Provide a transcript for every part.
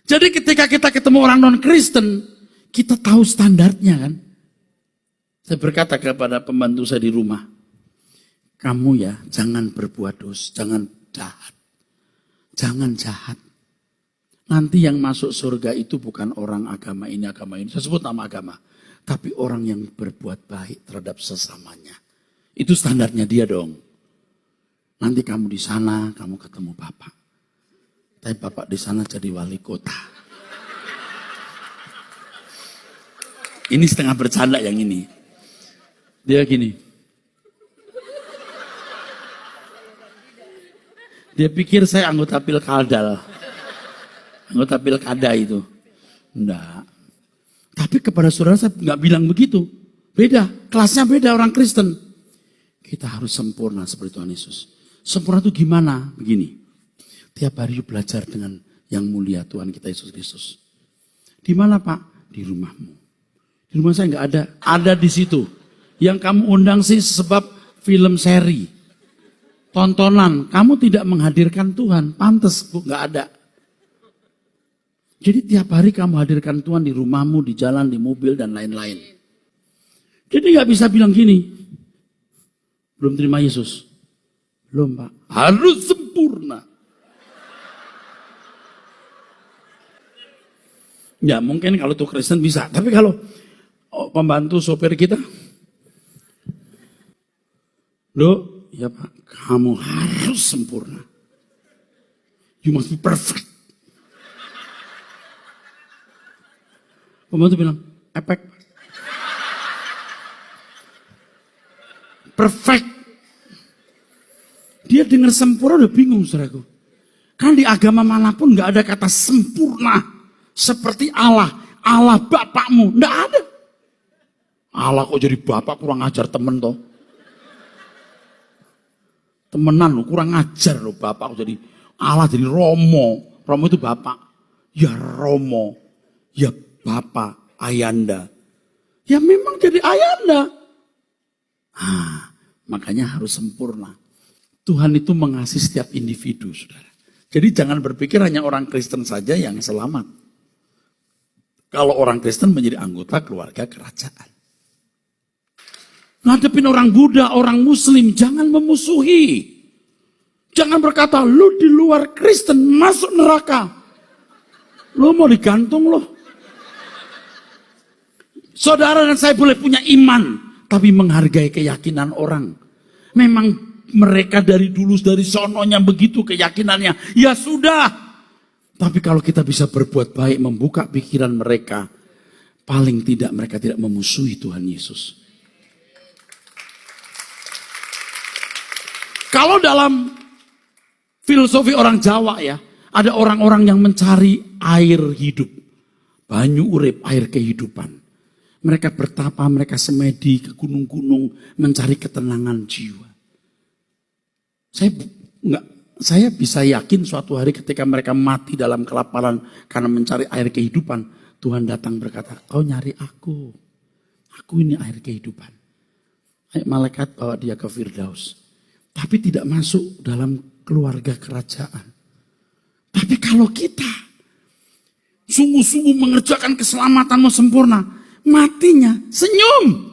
Jadi ketika kita ketemu orang non-Kristen, kita tahu standarnya kan. Saya berkata kepada pembantu saya di rumah, kamu ya jangan berbuat dosa, jangan jahat. Jangan jahat. Nanti yang masuk surga itu bukan orang agama ini. Saya sebut nama agama. Tapi orang yang berbuat baik terhadap sesamanya. Itu standarnya dia dong. Nanti kamu di sana, kamu ketemu Bapak. Tapi Bapak di sana jadi wali kota. Ini setengah bercanda yang ini. Dia gini. Dia pikir saya anggota pilkada. Anggota pilkada itu. Enggak. Tapi kepada saudara saya enggak bilang begitu. Beda. Kelasnya beda orang Kristen. Kita harus sempurna seperti Tuhan Yesus. Sempurna itu gimana? Begini. Tiap hari belajar dengan yang mulia Tuhan kita Yesus Kristus. Di mana Pak? Di rumahmu. Di rumah saya enggak ada. Ada di situ. Yang kamu undang sih sebab film seri. Tontonan. Kamu tidak menghadirkan Tuhan. Pantes Bu, enggak ada. Jadi tiap hari kamu hadirkan Tuhan di rumahmu, di jalan, di mobil, dan lain-lain. Jadi enggak bisa bilang gini. Belum terima Yesus. Belum Pak. Harus sempurna. Ya mungkin kalau itu Kristen bisa. Tapi kalau pembantu sopir kita. Loh, ya Pak. Kamu harus sempurna. You must be perfect. Pembantu bilang, efek. Perfect. Dia dengar sempurna udah bingung saudaraku. Kan di agama manapun gak ada kata sempurna. Seperti Allah. Allah bapakmu. Nggak ada. Allah kok jadi bapak kurang ajar temen toh. Temenan lo kurang ajar lo bapak kok jadi. Allah jadi Romo. Romo itu bapak. Ya Romo. Ya bapak. Ayanda. Ya memang jadi ayanda. Makanya harus sempurna. Tuhan itu mengasihi setiap individu saudara. Jadi jangan berpikir hanya orang Kristen saja yang selamat. Kalau orang Kristen menjadi anggota keluarga kerajaan. Ngadepin orang Buddha, orang Muslim, jangan memusuhi. Jangan berkata, lu di luar Kristen masuk neraka. Lu mau digantung loh. Saudara dan saya boleh punya iman, tapi menghargai keyakinan orang. Memang mereka dari dulu, dari sononya begitu keyakinannya. Ya sudah. Tapi kalau kita bisa berbuat baik, membuka pikiran mereka, paling tidak mereka tidak memusuhi Tuhan Yesus. Kalau dalam filosofi orang Jawa ya, ada orang-orang yang mencari air hidup. Banyu urip, air kehidupan. Mereka bertapa, mereka semedi ke gunung-gunung, mencari ketenangan jiwa. Saya bisa yakin suatu hari ketika mereka mati dalam kelaparan karena mencari air kehidupan. Tuhan datang berkata, kau nyari aku. Aku ini air kehidupan. Malaikat bawa dia ke Firdaus. Tapi tidak masuk dalam keluarga kerajaan. Tapi kalau kita sungguh-sungguh mengerjakan keselamatanmu sempurna, matinya senyum.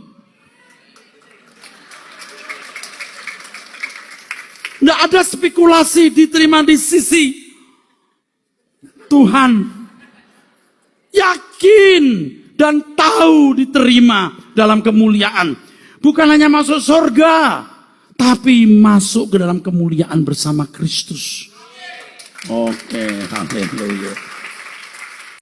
Tidak ada spekulasi diterima di sisi Tuhan. Yakin dan tahu diterima dalam kemuliaan. Bukan hanya masuk surga, tapi masuk ke dalam kemuliaan bersama Kristus. Oke, haleluya.